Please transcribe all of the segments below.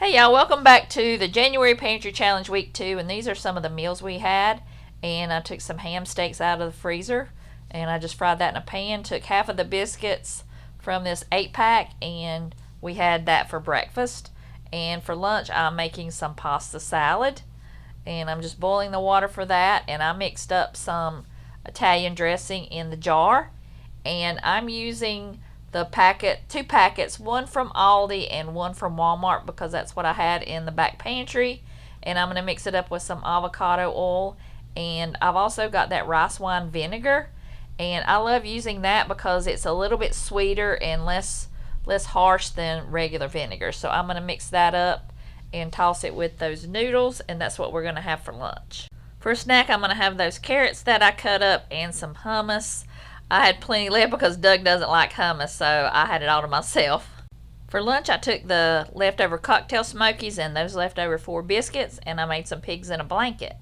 Hey y'all, welcome back to the January Pantry Challenge Week 2, and these are some of the meals we had. And I took some ham steaks out of the freezer and I just fried that in a pan. Took half of the biscuits from this 8-pack and we had that for breakfast. And for lunch I'm making some pasta salad and I'm just boiling the water for that, and I mixed up some Italian dressing in the jar, and I'm using the two packets, one from Aldi and one from Walmart because that's what I had in the back pantry. And I'm going to mix it up with some avocado oil, and I've also got that rice wine vinegar, and I love using that because it's a little bit sweeter and less harsh than regular vinegar. So I'm going to mix that up and toss it with those noodles, and that's what we're going to have for lunch. For a snack I'm going to have those carrots that I cut up and some hummus. I had plenty left because Doug doesn't like hummus, so I had it all to myself. For lunch I took the leftover cocktail smokies and those leftover 4 biscuits, and I made some pigs in a blanket.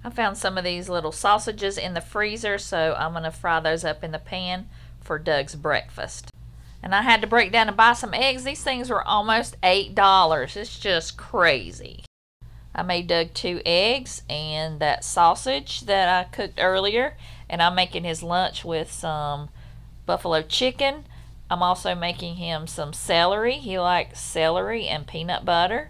I found some of these little sausages in the freezer, so I'm going to fry those up in the pan for Doug's breakfast. And I had to break down and buy some eggs. These things were almost $8. It's just crazy. I made Doug 2 eggs and that sausage that I cooked earlier, and I'm making his lunch with some buffalo chicken. I'm also making him some celery. He likes celery and peanut butter.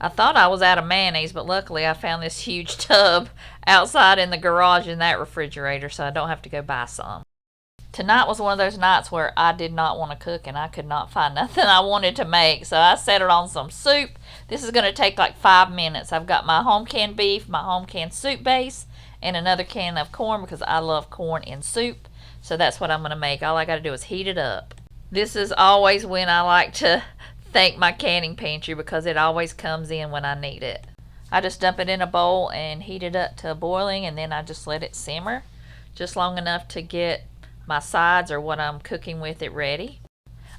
I thought I was out of mayonnaise, but luckily I found this huge tub outside in the garage in that refrigerator, so I don't have to go buy some. Tonight was one of those nights where I did not want to cook and I could not find nothing I wanted to make, so I settled on some soup. This is going to take like 5 minutes. I've got my home canned beef, my home canned soup base, and another can of corn because I love corn in soup. So that's what I'm going to make. All I got to do is heat it up. This is always when I like to thank my canning pantry because it always comes in when I need it. I just dump it in a bowl and heat it up to boiling, and then I just let it simmer just long enough to get my sides or what I'm cooking with it ready.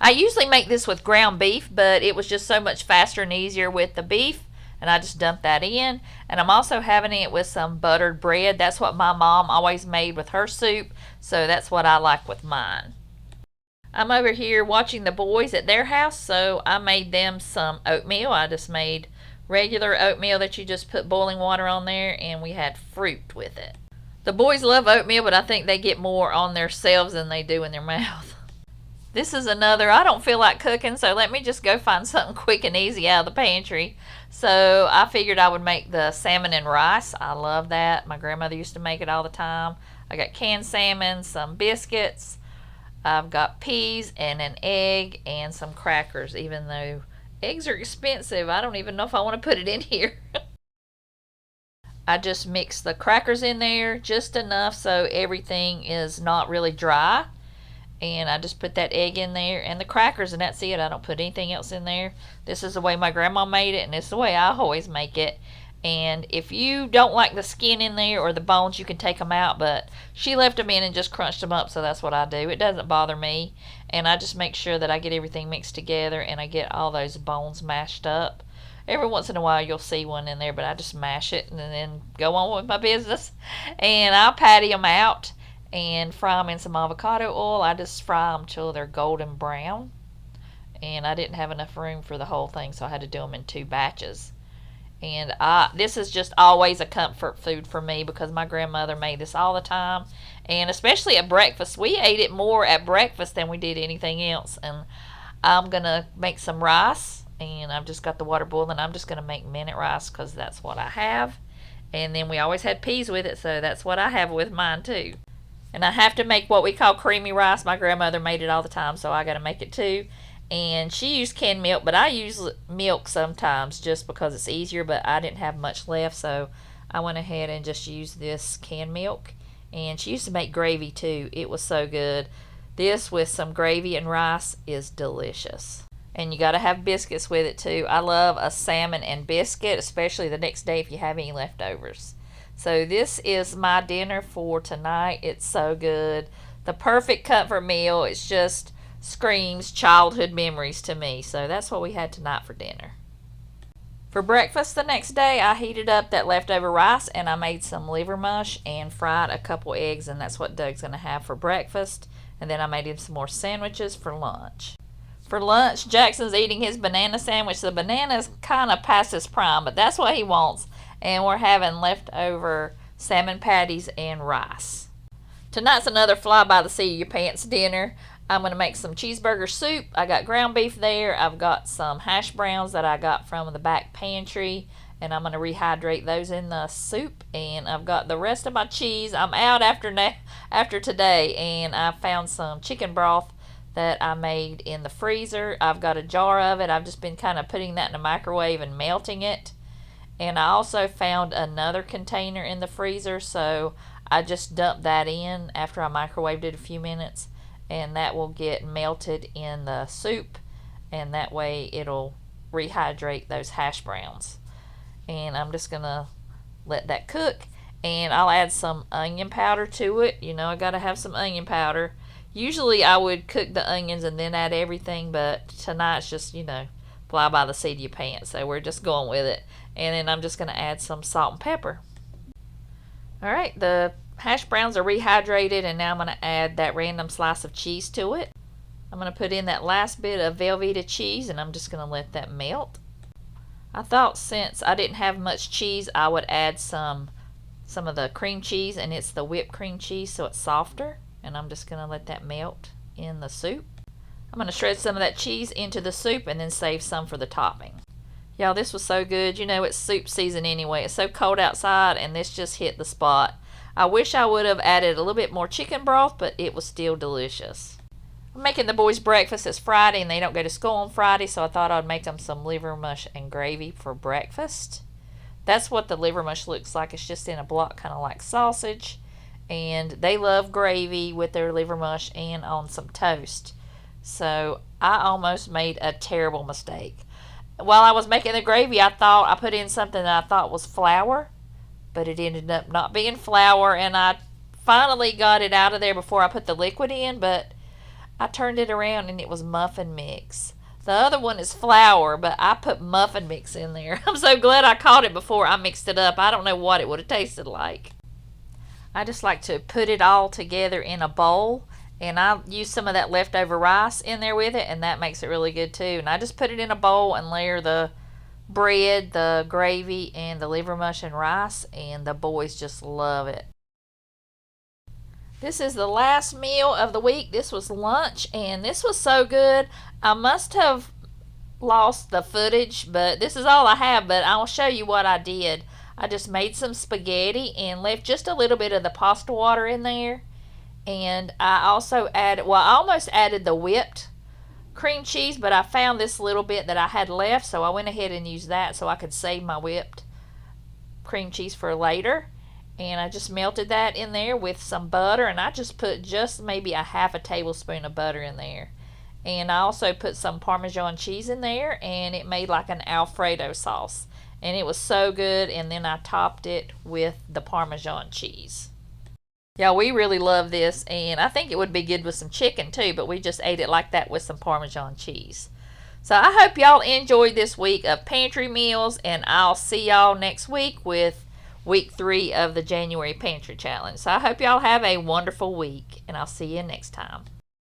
I usually make this with ground beef, but it was just so much faster and easier with the beef, and I just dumped that in. And I'm also having it with some buttered bread. That's what my mom always made with her soup, so that's what I like with mine. I'm over here watching the boys at their house, so I made them some oatmeal. I just made regular oatmeal that you just put boiling water on there, and we had fruit with it. The boys love oatmeal, but I think they get more on themselves than they do in their mouth. This is another, I don't feel like cooking, so let me just go find something quick and easy out of the pantry. So I figured I would make the salmon and rice. I love that. My grandmother used to make it all the time. I got canned salmon, some biscuits. I've got peas and an egg and some crackers, even though eggs are expensive. I don't even know if I want to put it in here. I just mix the crackers in there just enough so everything is not really dry. And I just put that egg in there and the crackers, and that's it. I don't put anything else in there. This is the way my grandma made it, and it's the way I always make it. And if you don't like the skin in there or the bones, you can take them out, but she left them in and just crunched them up, so that's what I do. It doesn't bother me, and I just make sure that I get everything mixed together and I get all those bones mashed up. Every once in a while you'll see one in there, but I just mash it and then go on with my business. And I'll patty them out and fry them in some avocado oil. I just fry them till they're golden brown. And I didn't have enough room for the whole thing, so I had to do them in 2 batches. And this is just always a comfort food for me because my grandmother made this all the time. And especially at breakfast. We ate it more at breakfast than we did anything else. And I'm going to make some rice. And I've just got the water boiling. I'm just going to make minute rice because that's what I have. And then we always had peas with it, so that's what I have with mine too. And I have to make what we call creamy rice. My grandmother made it all the time, so I got to make it too. And she used canned milk, but I use milk sometimes just because it's easier, but I didn't have much left, so I went ahead and just used this canned milk. And she used to make gravy too. It was so good. This with some gravy and rice is delicious. And you got to have biscuits with it too. I love a salmon and biscuit, especially the next day if you have any leftovers. So this is my dinner for tonight. It's so good. The perfect comfort meal. It's just screams childhood memories to me. So that's what we had tonight for dinner. For breakfast the next day, I heated up that leftover rice and I made some liver mush and fried a couple eggs, and that's what Doug's going to have for breakfast. And then I made him some more sandwiches for lunch. For lunch, Jackson's eating his banana sandwich. The banana's kind of past his prime, but that's what he wants. And we're having leftover salmon patties and rice. Tonight's another fly by the seat of your pants dinner. I'm going to make some cheeseburger soup. I got ground beef there. I've got some hash browns that I got from the back pantry, and I'm going to rehydrate those in the soup. And I've got the rest of my cheese. I'm out after today, and I found some chicken broth that I made in the freezer. I've got a jar of it. I've just been kind of putting that in the microwave and melting it. And I also found another container in the freezer, so I just dumped that in after I microwaved it a few minutes, and that will get melted in the soup, and that way it'll rehydrate those hash browns. And I'm just gonna let that cook, and I'll add some onion powder to it. You know, I gotta have some onion powder. Usually I would cook the onions and then add everything, but tonight's just, you know, fly by the seat of your pants, so we're just going with it. And then I'm just going to add some salt and pepper. Alright, the hash browns are rehydrated, and now I'm going to add that random slice of cheese to it. I'm going to put in that last bit of Velveeta cheese, and I'm just going to let that melt. I thought since I didn't have much cheese, I would add some of the cream cheese, and it's the whipped cream cheese, so it's softer. And I'm just going to let that melt in the soup. I'm going to shred some of that cheese into the soup and then save some for the topping. Y'all, this was so good. You know, it's soup season anyway. It's so cold outside, and this just hit the spot. I wish I would have added a little bit more chicken broth, but it was still delicious. I'm making the boys breakfast. It's Friday, and they don't go to school on Friday, so I thought I'd make them some liver mush and gravy for breakfast. That's what the liver mush looks like. It's just in a block, kind of like sausage. And they love gravy with their liver mush and on some toast. So I almost made a terrible mistake. While I was making the gravy, I thought I put in something that I thought was flour, but it ended up not being flour, and I finally got it out of there before I put the liquid in, but I turned it around and it was muffin mix. The other one is flour, but I put muffin mix in there. I'm so glad I caught it before I mixed it up. I don't know what it would have tasted like. I just like to put it all together in a bowl, and I use some of that leftover rice in there with it, and that makes it really good too. And I just put it in a bowl and layer the bread, the gravy, and the liver mush and rice, and the boys just love it. This is the last meal of the week. This was lunch, and this was so good. I must have lost the footage, but this is all I have, but I'll show you what I did. I just made some spaghetti and left just a little bit of the pasta water in there. And I also added, well, I almost added the whipped cream cheese, but I found this little bit that I had left, so I went ahead and used that so I could save my whipped cream cheese for later. And I just melted that in there with some butter, and I just put just maybe a half a tablespoon of butter in there. And I also put some Parmesan cheese in there, and it made like an Alfredo sauce. And it was so good, and then I topped it with the Parmesan cheese. Yeah, we really love this, and I think it would be good with some chicken too, but we just ate it like that with some Parmesan cheese. So I hope y'all enjoyed this week of pantry meals, and I'll see y'all next week with week 3 of the January Pantry Challenge. So I hope y'all have a wonderful week, and I'll see you next time.